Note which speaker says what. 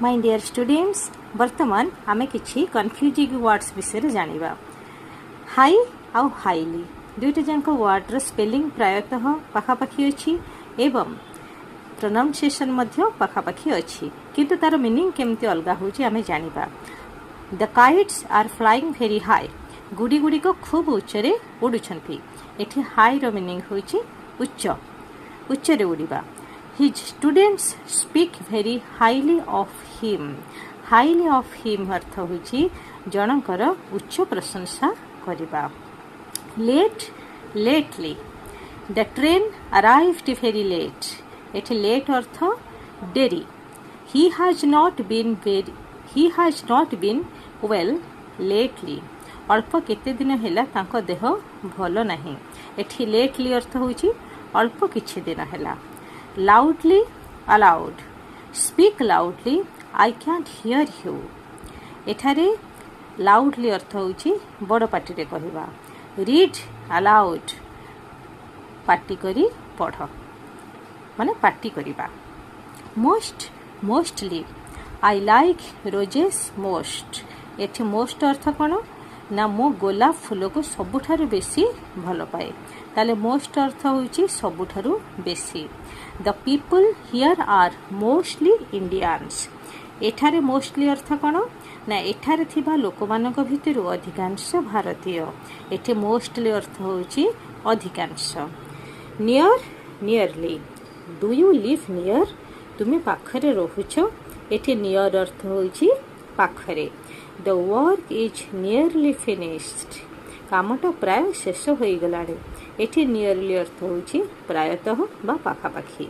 Speaker 1: My dear students वर्तमान आमे किछि कन्फ्यूजिंग वर्ड्स विषय जानिबा। हाई आउ हाईली दुईटा जांक वर्ड रो स्पेलिंग प्रायतः पाखापाखी अछि एवं प्रोनाउंसिएशन मध्य पाखापाखी अछि, किंतु तार मीनिंग केमती अलगा होछि आमे जानिबा। The kites are flying very high, गुडी गुडी को खूब उच्चरे उडुछंती। एठी हाई रो मीनिंग होछि उच्च, उच्चरे उडिबा। His students speak very highly of him. Highly of him अर्थ होछि जनकर उच्च प्रशंसा करिबा। Late, lately. The train arrived very late. एठी late earth dairy. He has not been well lately. अल्प केते दिन हेला तांको देह भलो नाही। एठी lately अर्थ होछि अल्प किछि दिन हेला। Loudly, aloud. Speak loudly, I can't hear you. एठारे loudly अर्थ होछि बड़ पाटी रे कहिबा। Read aloud, पाटी करी पढ़ माने पाटी करिबा। Most, mostly. I like roses most. एठी most अर्थ कोन ना मो गोलाप फूल को सबुठारु बेसी भलो पाए, ताले most अर्थ होछि सबुठारु बेसी। The people here are mostly Indians. एठारे mostly अर्थ कोन ना एठारे थिबा लोकमानक भितरु अधिकांश भारतीय। एठी mostly अर्थ होछि अधिकांश। Near, nearly. Do you live near? तुमे पाखरे रहुछो। एठी near अर्थ होछि पाखरे। The work is nearly finished. कामटा प्राय शेष होई गलाडे। एठी nearly अर्थ होछि प्रायतः बा पाखापाखी।